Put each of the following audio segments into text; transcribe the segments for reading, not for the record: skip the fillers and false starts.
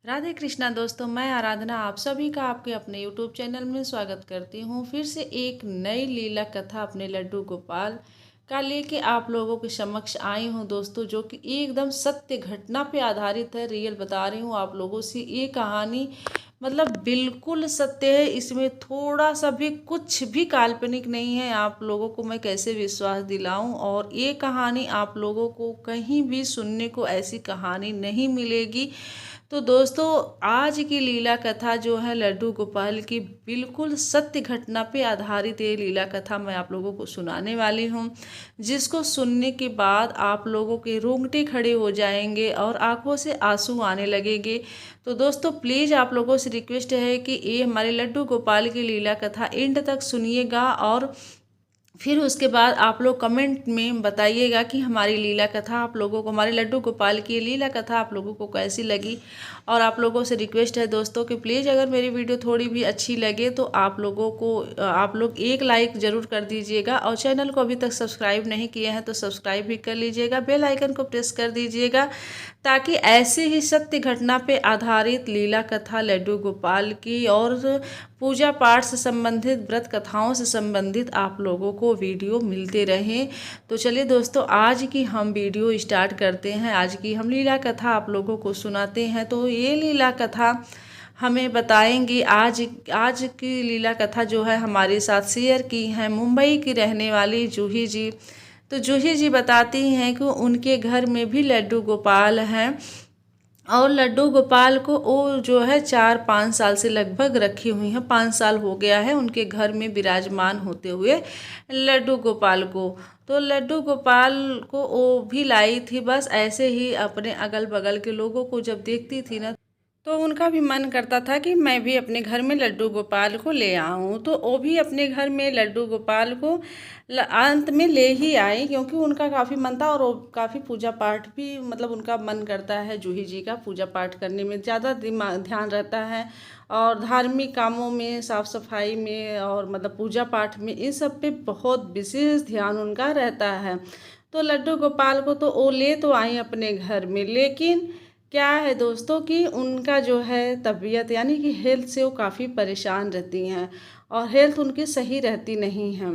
राधे कृष्णा दोस्तों, मैं आराधना आप सभी का आपके अपने यूट्यूब चैनल में स्वागत करती हूँ। फिर से एक नई लीला कथा अपने लड्डू गोपाल का लेके आप लोगों के समक्ष आई हूँ दोस्तों, जो कि एकदम सत्य घटना पे आधारित है। रियल बता रही हूँ आप लोगों से। ये कहानी बिल्कुल सत्य है। इसमें थोड़ा सा भी कुछ भी काल्पनिक नहीं है। आप लोगों को मैं कैसे विश्वास दिलाऊं। और ये कहानी आप लोगों को कहीं भी सुनने को ऐसी कहानी नहीं मिलेगी। तो दोस्तों, आज की लीला कथा जो है लड्डू गोपाल की, बिल्कुल सत्य घटना पे आधारित ये लीला कथा मैं आप लोगों को सुनाने वाली हूँ, जिसको सुनने के बाद आप लोगों के रोंगटे खड़े हो जाएंगे और आंखों से आंसू आने लगेंगे। तो दोस्तों, प्लीज़ आप लोगों से रिक्वेस्ट है कि ये हमारे लड्डू गोपाल की लीला कथा एंड तक सुनिएगा, और फिर उसके बाद आप लोग कमेंट में बताइएगा कि हमारी लीला कथा आप लोगों को, हमारे लड्डू गोपाल की लीला कथा आप लोगों को कैसी लगी। और आप लोगों से रिक्वेस्ट है दोस्तों कि प्लीज़ अगर मेरी वीडियो थोड़ी भी अच्छी लगे तो आप लोग एक लाइक ज़रूर कर दीजिएगा, और चैनल को अभी तक सब्सक्राइब नहीं किए हैं तो सब्सक्राइब भी कर लीजिएगा, बेल आइकन को प्रेस कर दीजिएगा, ताकि ऐसे ही सत्य घटना पे आधारित लीला कथा लड्डू गोपाल की और पूजा पाठ से संबंधित, व्रत कथाओं से संबंधित आप लोगों को वीडियो मिलते रहें। तो चलिए दोस्तों, आज की हम वीडियो स्टार्ट करते हैं। आज की हम लीला कथा आप लोगों को सुनाते हैं। तो ये लीला कथा हमें बताएंगी, आज की लीला कथा जो है हमारे साथ शेयर की है मुंबई की रहने वाली जूही जी। तो जूही जी बताती हैं कि उनके घर में भी लड्डू गोपाल हैं, और लड्डू गोपाल को वो जो है 4-5 साल से लगभग रखी हुई हैं। 5 साल हो गया है उनके घर में विराजमान होते हुए लड्डू गोपाल को। तो लड्डू गोपाल को वो भी लाई थी, बस ऐसे ही अपने अगल बगल के लोगों को जब देखती थी ना, तो उनका भी मन करता था कि मैं भी अपने घर में लड्डू गोपाल को ले आऊं। तो वो भी अपने घर में लड्डू गोपाल को अंत में ले ही आई, क्योंकि उनका काफ़ी मन था, और वो काफ़ी पूजा पाठ भी, उनका मन करता है। जूही जी का पूजा पाठ करने में ज़्यादा ध्यान रहता है, और धार्मिक कामों में, साफ सफाई में, और पूजा पाठ में, इन सब पे बहुत विशेष ध्यान उनका रहता है। तो लड्डू गोपाल को तो वो ले तो आई अपने घर में, लेकिन क्या है दोस्तों कि उनका जो है तबीयत, यानी कि हेल्थ से वो काफ़ी परेशान रहती हैं, और हेल्थ उनकी सही रहती नहीं है।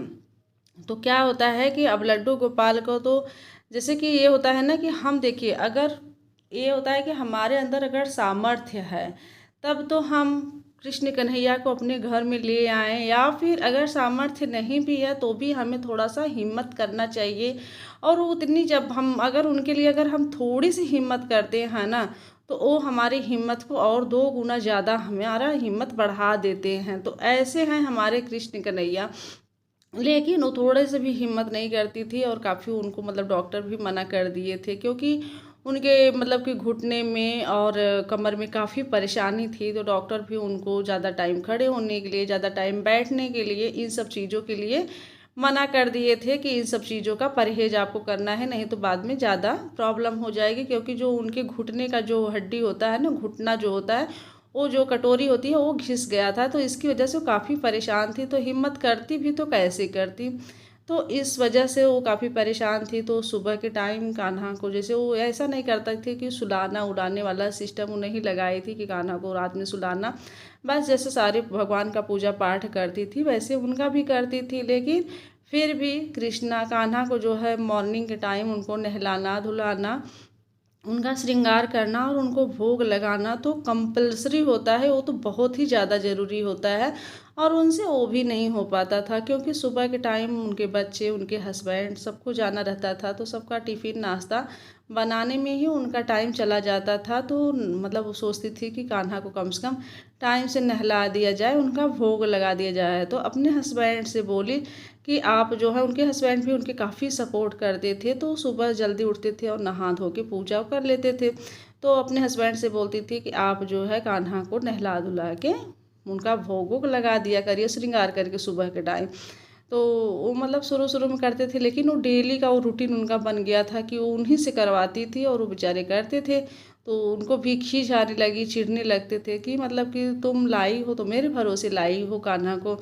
तो क्या होता है कि अब लड्डू गोपाल को तो, जैसे कि ये होता है ना कि हम देखिए, अगर ये होता है कि हमारे अंदर अगर सामर्थ्य है, तब तो हम कृष्ण कन्हैया को अपने घर में ले आएँ, या फिर अगर सामर्थ्य नहीं भी है तो भी हमें थोड़ा सा हिम्मत करना चाहिए। और उतनी, जब हम अगर उनके लिए अगर हम थोड़ी सी हिम्मत करते हैं ना, तो वो हमारी हिम्मत को और 2 गुना ज़्यादा हमारा हिम्मत बढ़ा देते हैं। तो ऐसे हैं हमारे कृष्ण कन्हैया। लेकिन वो थोड़े से भी हिम्मत नहीं करती थी, और काफ़ी उनको डॉक्टर भी मना कर दिए थे, क्योंकि उनके कि घुटने में और कमर में काफ़ी परेशानी थी। तो डॉक्टर भी उनको ज़्यादा टाइम खड़े होने के लिए, ज़्यादा टाइम बैठने के लिए, इन सब चीज़ों के लिए मना कर दिए थे कि इन सब चीज़ों का परहेज आपको करना है, नहीं तो बाद में ज़्यादा प्रॉब्लम हो जाएगी। क्योंकि जो उनके घुटने का जो हड्डी होता है ना, घुटना जो होता है, वो जो कटोरी होती है वो घिस गया था। तो इसकी वजह से वो काफ़ी परेशान थी। तो हिम्मत करती भी तो कैसे करती। तो इस वजह से वो काफ़ी परेशान थी। तो सुबह के टाइम कान्हा को, जैसे वो ऐसा नहीं करता थे कि सुलाना उड़ाने वाला सिस्टम वो नहीं लगाई थी कि कान्हा को रात में सुलाना, बस जैसे सारे भगवान का पूजा पाठ करती थी वैसे उनका भी करती थी। लेकिन फिर भी कृष्णा कान्हा को जो है मॉर्निंग के टाइम उनको नहलाना धुलाना, उनका श्रृंगार करना, और उनको भोग लगाना तो कंपल्सरी होता है। वो तो बहुत ही ज़्यादा ज़रूरी होता है, और उनसे वो भी नहीं हो पाता था, क्योंकि सुबह के टाइम उनके बच्चे, उनके हस्बैंड, सबको जाना रहता था। तो सबका टिफ़िन नाश्ता बनाने में ही उनका टाइम चला जाता था। तो वो सोचती थी कि कान्हा को कम से कम टाइम से नहला दिया जाए, उनका भोग लगा दिया जाए। तो अपने हस्बैंड से बोली कि आप जो है, उनके हस्बैंड भी उनके काफ़ी सपोर्ट करते थे। तो सुबह जल्दी उठते थे और नहा धो के पूजा कर लेते थे। तो अपने हस्बैंड से बोलती थी कि आप जो है कान्हा को नहला धुला के उनका भोग वोग लगा दिया करिए, श्रृंगार करके सुबह के टाइम। तो वो शुरू शुरू में करते थे, लेकिन वो डेली का वो रूटीन उनका बन गया था कि वो उन्हीं से करवाती थी, और वो बेचारे करते थे। तो उनको भी खींच आने लगी, चिढ़ने लगते थे कि कि तुम लाई हो तो मेरे भरोसे लाई हो कान्हा को,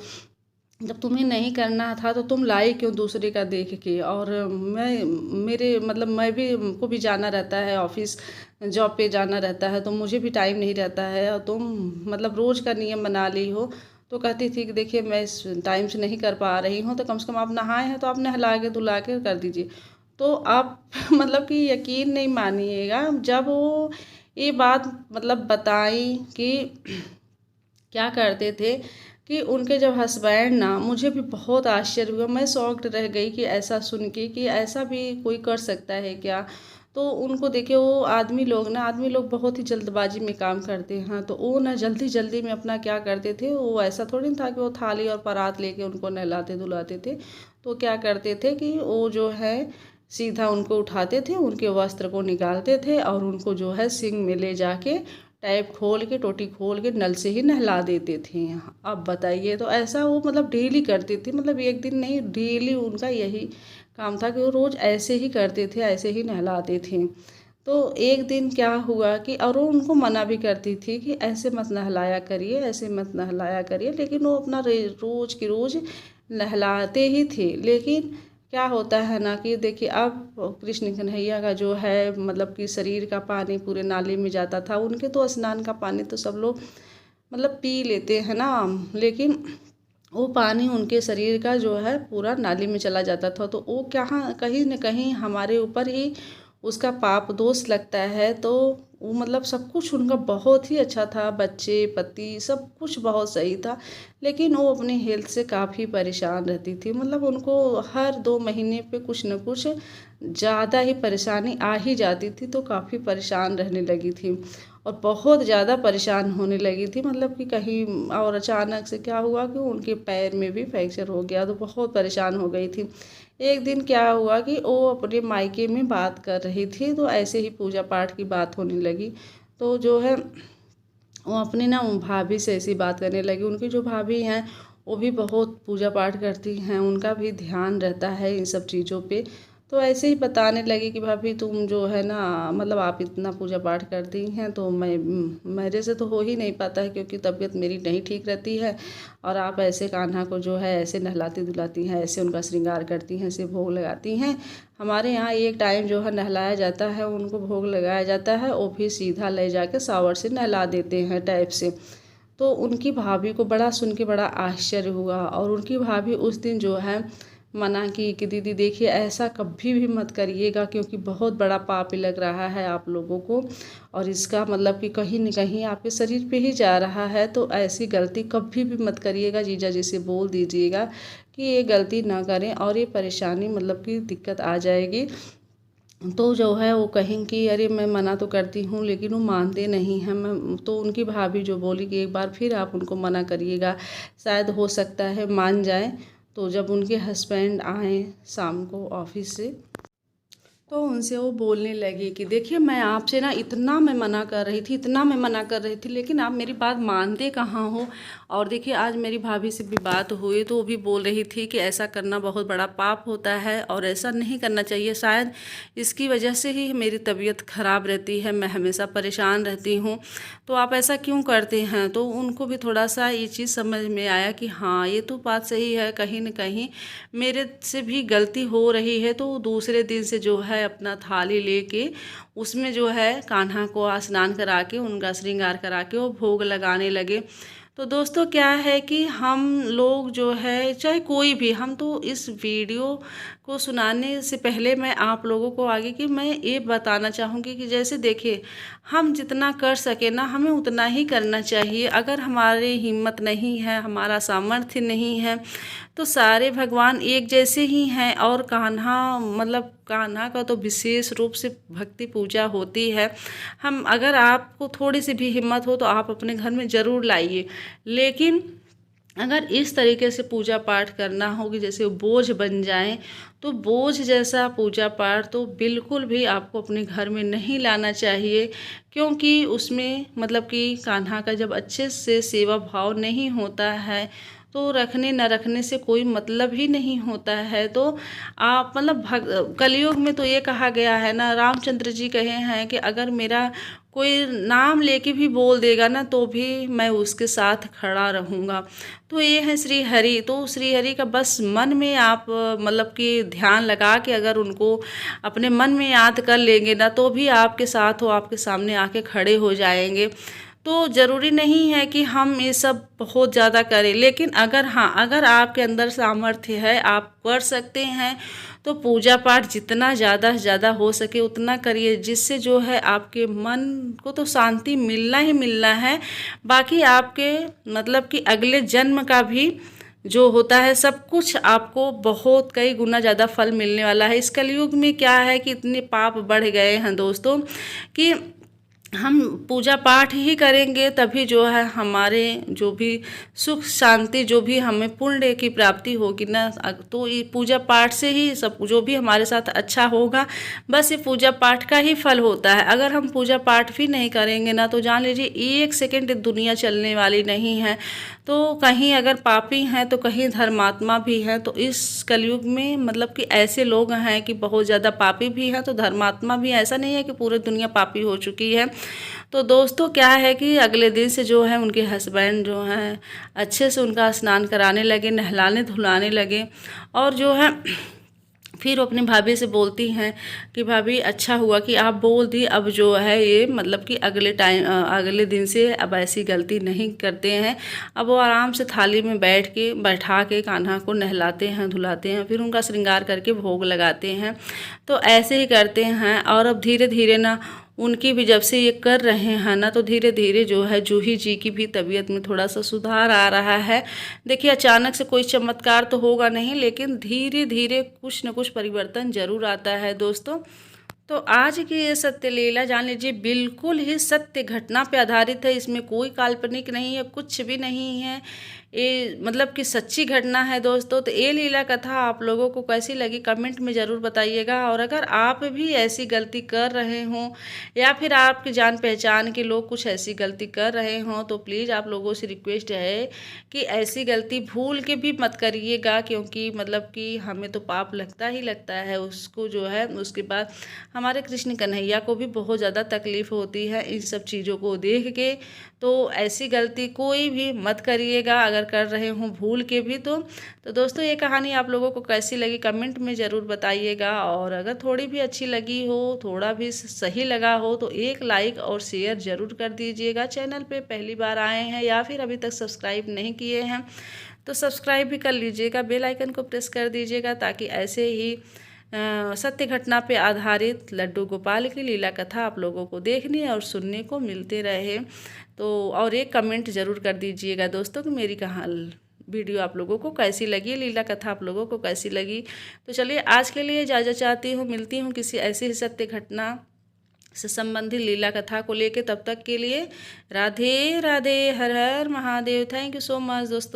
जब तुम्हें नहीं करना था तो तुम लाई क्यों दूसरे का देख के। और मैं भी को भी जाना रहता है ऑफिस, जॉब पे जाना रहता है, तो मुझे भी टाइम नहीं रहता है, और तुम मतलब रोज़ का नियम बना ली हो। तो कहती थी कि देखिए मैं इस टाइम से नहीं कर पा रही हूँ, तो कम से कम आप नहाए हैं तो आप नहला के धुला के कर दीजिए। तो आप मतलब कि यकीन नहीं मानिएगा, जब वो ये बात मतलब बताई कि क्या करते थे, कि उनके जब हस्बैंड ना, मुझे भी बहुत आश्चर्य हुआ, मैं शॉक्ड रह गई कि ऐसा सुन के कि ऐसा भी कोई कर सकता है क्या। तो उनको देखिए, वो आदमी लोग बहुत ही जल्दबाजी में काम करते हैं, तो वो ना जल्दी जल्दी में अपना क्या करते थे, वो ऐसा थोड़ी ना था कि वो थाली और परात लेके उनको नहलाते धुलाते थे। तो क्या करते थे कि वो जो है सीधा उनको उठाते थे, उनके वस्त्र को निकालते थे और उनको जो है सिंक में ले जाके टैप खोल के, टोटी खोल के नल से ही नहला देते थे। अब बताइए, तो ऐसा वो मतलब डेली करते थे, मतलब एक दिन नहीं, डेली उनका यही काम था कि वो रोज़ ऐसे ही करते थे, ऐसे ही नहलाते थे। तो एक दिन क्या हुआ कि, और वो उनको मना भी करती थी कि ऐसे मत नहलाया करिए, ऐसे मत नहलाया करिए, लेकिन वो अपना रोज़ की रोज़ नहलाते ही थे। लेकिन क्या होता है ना कि देखिए, अब कृष्ण कन्हैया का जो है मतलब कि शरीर का पानी पूरे नाली में जाता था, उनके तो स्नान का पानी तो सब लोग मतलब पी लेते हैं ना, लेकिन वो पानी उनके शरीर का जो है पूरा नाली में चला जाता था। तो वो क्या, कहीं न कहीं हमारे ऊपर ही उसका पाप दोष लगता है। तो वो मतलब सब कुछ उनका बहुत ही अच्छा था, बच्चे पति सब कुछ बहुत सही था, लेकिन वो अपनी हेल्थ से काफ़ी परेशान रहती थी। मतलब उनको हर 2 महीने पे कुछ न कुछ ज़्यादा ही परेशानी आ ही जाती थी, तो काफ़ी परेशान रहने लगी थी और बहुत ज़्यादा परेशान होने लगी थी। मतलब कि कहीं, और अचानक से क्या हुआ कि उनके पैर में भी फ्रैक्चर हो गया, तो बहुत परेशान हो गई थी। एक दिन क्या हुआ कि वो अपने मायके में बात कर रही थी, तो ऐसे ही पूजा पाठ की बात होने लगी। तो जो है वो अपनी ना भाभी से ऐसी बात करने लगी। उनकी जो भाभी हैं वो भी बहुत पूजा पाठ करती हैं, उनका भी ध्यान रहता है इन सब चीज़ों पे। तो ऐसे ही बताने लगी कि भाभी तुम जो है ना, मतलब आप इतना पूजा पाठ करती हैं, तो मेरे से तो हो ही नहीं पाता है, क्योंकि तबीयत मेरी नहीं ठीक रहती है। और आप ऐसे कान्हा को जो है ऐसे नहलाती धुलाती हैं, ऐसे उनका श्रृंगार करती हैं, ऐसे भोग लगाती हैं। हमारे यहाँ एक टाइम जो है नहलाया जाता है, उनको भोग लगाया जाता है, वो भी सीधा ले जाके शावर से नहला देते हैं टाइप से। तो उनकी भाभी को बड़ा सुन के बड़ा आश्चर्य हुआ, और उनकी भाभी उस दिन जो है मना की कि दीदी देखिए ऐसा कभी भी मत करिएगा, क्योंकि बहुत बड़ा पाप लग रहा है आप लोगों को, और इसका मतलब कि कहीं न कहीं आपके शरीर पे ही जा रहा है। तो ऐसी गलती कभी भी मत करिएगा, जीजा जी से बोल दीजिएगा कि ये गलती ना करें, और ये परेशानी मतलब कि दिक्कत आ जाएगी। तो जो है वो कहें कि अरे मैं मना तो करती हूँ, लेकिन वो मानते नहीं हैं। मैं तो उनकी भाभी जो बोली कि एक बार फिर आप उनको मना करिएगा, शायद हो सकता है मान जाए। तो जब उनके हस्बैंड आए शाम को ऑफिस से, तो उनसे वो बोलने लगी कि देखिए मैं आपसे ना इतना मैं मना कर रही थी, इतना मैं मना कर रही थी, लेकिन आप मेरी बात मानते कहाँ हो। और देखिए आज मेरी भाभी से भी बात हुई, तो वो भी बोल रही थी कि ऐसा करना बहुत बड़ा पाप होता है और ऐसा नहीं करना चाहिए, शायद इसकी वजह से ही मेरी तबीयत ख़राब रहती है, मैं हमेशा परेशान रहती हूँ, तो आप ऐसा क्यों करते हैं। तो उनको भी थोड़ा सा ये चीज़ समझ में आया कि हाँ ये तो बात सही है, कहीं न कहीं मेरे से भी गलती हो रही है। तो दूसरे दिन से जो है अपना थाली लेके उसमें जो है कान्हा को स्नान करा के, उनका श्रृंगार करा के वो भोग लगाने लगे। तो दोस्तों क्या है कि हम लोग जो है, चाहे कोई भी, हम तो इस वीडियो को सुनाने से पहले मैं आप लोगों को आगे कि मैं ये बताना चाहूँगी कि जैसे देखिए हम जितना कर सके ना हमें उतना ही करना चाहिए। अगर हमारी हिम्मत नहीं है, हमारा सामर्थ्य नहीं है, तो सारे भगवान एक जैसे ही हैं। और कान्हा मतलब कान्हा का तो विशेष रूप से भक्ति पूजा होती है। हम अगर आपको थोड़ी सी भी हिम्मत हो तो आप अपने घर में ज़रूर लाइए, लेकिन अगर इस तरीके से पूजा पाठ करना हो कि जैसे बोझ बन जाए, तो बोझ जैसा पूजा पाठ तो बिल्कुल भी आपको अपने घर में नहीं लाना चाहिए। क्योंकि उसमें मतलब कि कान्हा का जब अच्छे से सेवा भाव नहीं होता है, तो रखने न रखने से कोई मतलब ही नहीं होता है। तो आप मतलब कलयुग में तो ये कहा गया है ना, रामचंद्र जी कहे हैं कि अगर मेरा कोई नाम लेके भी बोल देगा ना तो भी मैं उसके साथ खड़ा रहूँगा। तो ये है श्री हरि। तो श्री हरि का बस मन में आप मतलब कि ध्यान लगा के अगर उनको अपने मन में याद कर लेंगे ना तो भी आपके साथ वो आपके सामने आके खड़े हो जाएंगे। तो ज़रूरी नहीं है कि हम ये सब बहुत ज़्यादा करें, लेकिन अगर हाँ, अगर आपके अंदर सामर्थ्य है, आप कर सकते हैं, तो पूजा पाठ जितना ज़्यादा से ज़्यादा हो सके उतना करिए, जिससे जो है आपके मन को तो शांति मिलना ही मिलना है। बाकी आपके मतलब कि अगले जन्म का भी जो होता है सब कुछ आपको बहुत कई गुना ज़्यादा फल मिलने वाला है। इस कलयुग में क्या है कि इतने पाप बढ़ गए हैं दोस्तों कि हम पूजा पाठ ही करेंगे तभी जो है हमारे जो भी सुख शांति जो भी हमें पुण्य की प्राप्ति होगी ना, तो ये पूजा पाठ से ही सब जो भी हमारे साथ अच्छा होगा, बस ये पूजा पाठ का ही फल होता है। अगर हम पूजा पाठ भी नहीं करेंगे ना तो जान लीजिए एक सेकंड दुनिया चलने वाली नहीं है। तो कहीं अगर पापी हैं तो कहीं धर्मात्मा भी हैं। तो इस कलयुग में मतलब कि ऐसे लोग हैं कि बहुत ज़्यादा पापी भी हैं तो धर्मात्मा भी। ऐसा नहीं है कि पूरी दुनिया पापी हो चुकी है। तो दोस्तों क्या है कि अगले दिन से जो है उनके हस्बैंड जो हैं अच्छे से उनका स्नान कराने लगे, नहलाने धुलाने लगे, और जो है फिर वो अपनी भाभी से बोलती हैं कि भाभी अच्छा हुआ कि आप बोल दी, अब जो है ये मतलब कि अगले दिन से अब ऐसी गलती नहीं करते हैं। अब वो आराम से थाली में बैठा के कान्हा को नहलाते हैं धुलाते हैं, फिर उनका श्रृंगार करके भोग लगाते हैं। तो ऐसे ही करते हैं। और अब धीरे धीरे ना उनकी भी जब से ये कर रहे हैं ना तो धीरे धीरे जो है जूही जी की भी तबीयत में थोड़ा सा सुधार आ रहा है। देखिए अचानक से कोई चमत्कार तो होगा नहीं, लेकिन धीरे धीरे कुछ न कुछ परिवर्तन जरूर आता है दोस्तों। तो आज की ये सत्य लीला जान लीजिए बिल्कुल ही सत्य घटना पे आधारित है। इसमें कोई काल्पनिक नहीं है, कुछ भी नहीं है। ये मतलब कि सच्ची घटना है दोस्तों। तो ये लीला कथा आप लोगों को कैसी लगी कमेंट में ज़रूर बताइएगा। और अगर आप भी ऐसी गलती कर रहे हों या फिर आपकी जान पहचान के लोग कुछ ऐसी गलती कर रहे हों तो प्लीज़ आप लोगों से रिक्वेस्ट है कि ऐसी गलती भूल के भी मत करिएगा, क्योंकि मतलब कि हमें तो पाप लगता ही लगता है। उसको जो है उसके बाद हमारे कृष्ण कन्हैया को भी बहुत ज़्यादा तकलीफ़ होती है इन सब चीज़ों को देख के। तो ऐसी गलती कोई भी मत करिएगा अगर कर रहे हों भूल के भी। तो दोस्तों ये कहानी आप लोगों को कैसी लगी कमेंट में ज़रूर बताइएगा। और अगर थोड़ी भी अच्छी लगी हो, थोड़ा भी सही लगा हो तो एक लाइक और शेयर ज़रूर कर दीजिएगा। चैनल पे पहली बार आए हैं या फिर अभी तक सब्सक्राइब नहीं किए हैं तो सब्सक्राइब भी कर लीजिएगा, बेल आइकन को प्रेस कर दीजिएगा, ताकि ऐसे ही सत्य घटना पे आधारित लड्डू गोपाल की लीला कथा आप लोगों को देखने और सुनने को मिलते रहे। तो और एक कमेंट ज़रूर कर दीजिएगा दोस्तों कि मेरी वीडियो आप लोगों को कैसी लगी, लीला कथा आप लोगों को कैसी लगी। तो चलिए आज के लिए इजाज़त चाहती हूँ, मिलती हूँ किसी ऐसी ही सत्य घटना से संबंधित लीला कथा को लेके। तब तक के लिए राधे राधे, हर हर Mahadev. Thank you so much दोस्तों।